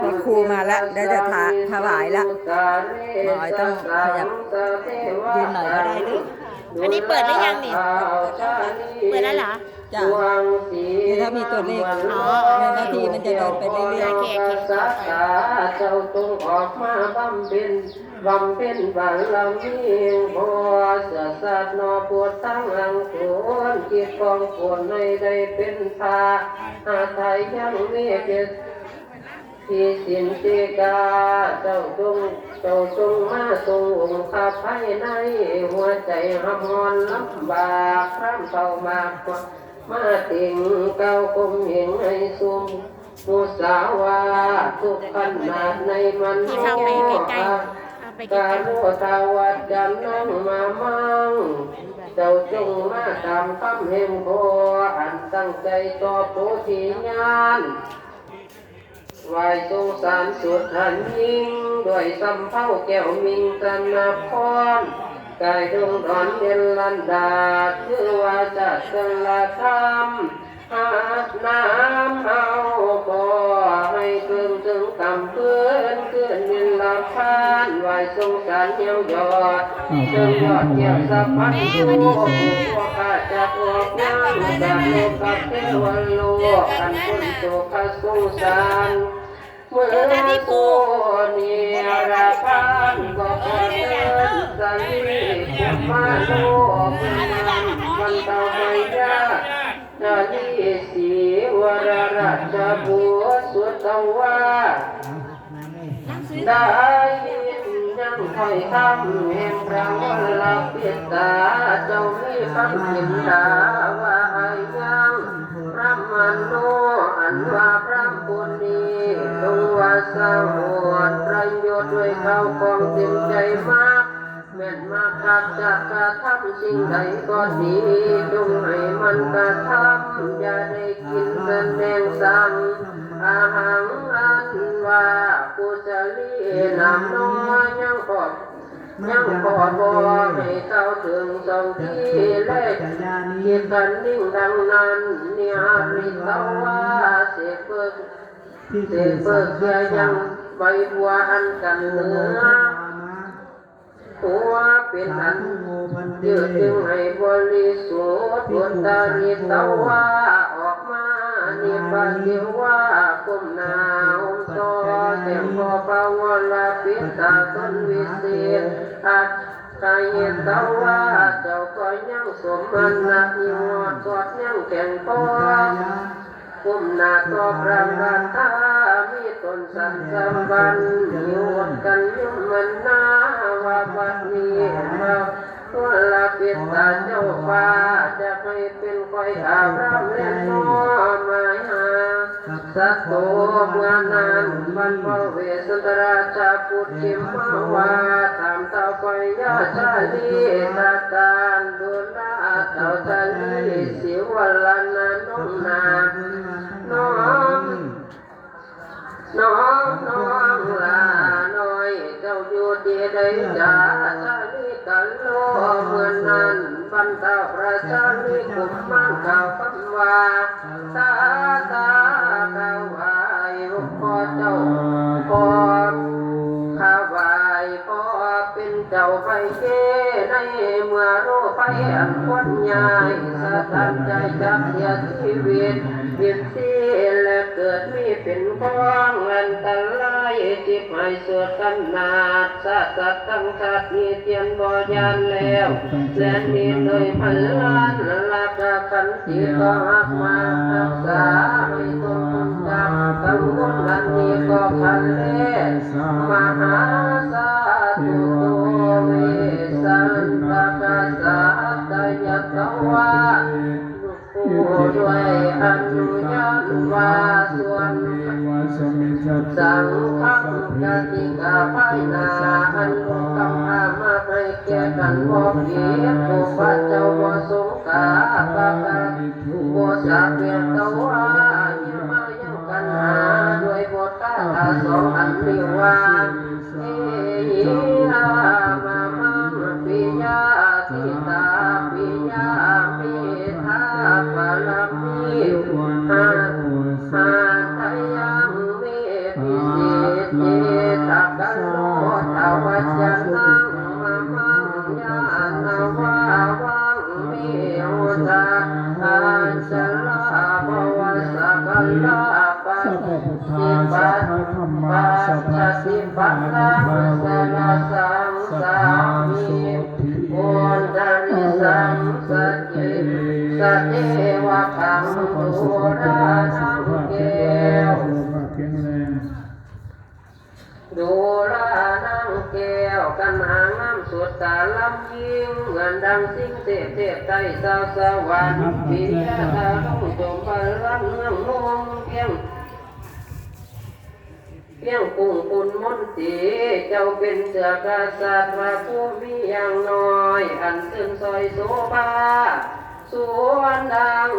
มีครูมาแล้วเดี๋ยวจะถวายแล้วหมอยต้องขยับยืนหน่อยก็ได้ดิอันนี้เปิดหรือยังนี่เปิดแล้วเหรอจ้ะคือถ้ามีตัวเลขในนาทีมันจะเดินไปเรื่อยๆเจ้าจงออกมาบำเพ็ญบารมีพอเสียสัตว์นอปวดตั้งอังควรจิตกองควรในได้เป็นพาอาไทยยังมีเกศที่สินติกาเจ้าจงมาทรงองค์ข้าภายในหัวใจหำหอนลำบากพร่ำเต่ามากมาติงเก้าคมเหงให้ซุมมุสาวาทุกขันนาดในมัน ที่เข้าไปใกล้ๆกาโลตาวัดจันนั่งมามั่งเจ้าจงมาตามคำเห็นโพอันตั้งใจต่อโพธิญาณไหวสงสารสุดหันยิ่งด้วยสำเภาแก้วมิงสนาพรกายดวงร้อนเย็นลันดาชื่อว่าจะสละธรรมหาน้ำเอาพอให้เพิ่มถึงกำเพื่อนนิลพานไหวสงสารเยี่ยวยอดเชิงยอดเกี่ยวสัพพันธ์โลกข้าจะออกงานจากโลกกับเทวโลกอันคนโศกสงสารเมื่อโคนีราพันก็ขอเดินสันนิมาโลกมันเต่าไม่ยากนาลีสีวรราชบัวสุตวาได้ยังคอยทำเห็นพระวรปิตาเจ้ามีฟังกินดาว่ายังพระมโนอันว่าพระบุญนี้ตรงว่าสวดประโยชน์ด้วยเขาของเต็มใจมากแม่นมากกับจะกระทำสิ่งใดก็ดีจงให้มันกระทำอย่าได้กินแสดงสั่งอาหังอันว่ากุศลีนำน้อยยังพอบ่ให้เข้าถึงสองที่แรกคิดกันนิ่งดังนั้นเนี่ยริตว่าเสกเปิกเสียยังใบบัวอันกันเนื้อหัวเป็นอันยืดจึงให้บริสุทธิ์บุตรริตว่าออกมานิพพานเทว่ากุมนาอุโสเต็มพอปาวลาปิตาตนวิเศษอัตกายตว่าเจ้าก็ยังสมมันนักยอดสอดยังแข่งพอกุมนาต่อพระบัณฑามีตนสันสัมบันอยู่กันยุ่งมันนาว่าบัดนี้มาตัวลาปิตาเจ้าฟ้าจะให้เป็นคอยอาบรำเล่นน้อมาหาสัตโตงานันบันพเวสุตราชาพุทธิมาวาธรรมตาปยาชาลีตาการดุลาเจ้าชาลีสิวลานานุนาน้อมลาน้อยเจ้าอยู่ที่ใดจ้าชาลีกันโลเมื่อนั้นบรรดาประชาลีกุมมันข่าวพันว่าตาข่าวไหวพ่อเจ้าพ่อข้าวไหวพ่อเป็นเจ้าไปเกในเมื่อโรคไปอันพ้นใหญ่สะท้านใจจักเสียชีวิตเบียดเสียและเกิดมีเป็นพ้องอันตรายจิตให้เสือกันนาดสัตว์ทั้งสัตว์มีเทียนบ่ยานแล้วและนี้โดยพันล้านลักขันติก็หักมารักษาให้ตนจำกังวลอันนี้ก็พันเล่มหาสาธุโตเวสันตกาสาตยตวาด้วยอนุญาตว่าส่วนสังฆังกติกาภายนาอันมุตตะมาให้แก่กันบ่ผิดผู้พระเจ้าบ่สงกาปะกะบ่สาเวียนตะวาหิมายังกันหาด้วยบทตาสองอันนี้ว่าเอหินามามังปิยาทิตาปิยามิทาปะละมิหาทายังมิ จะนั่งมามังยาณวาวังมิโหตาอาจลาภวสักลาปัสสิปัสปัสสิปัสสังสนาสังสามิปุณณริสังสติสเทวะขังตุรานังเกวดูลานังแก้วกันหางามสุดตาลำยิ่งเงินดังสิ่งเทพเทพไตสาวสวรรค์ปิยาตาลงจงพลังเมืองลงเพียงปุ่งปุ่นมนตีเจ้าเป็นเสือกษัตริย์พระผู้มีอย่างน้อยอันตื่นซอยโสภาสวนดัง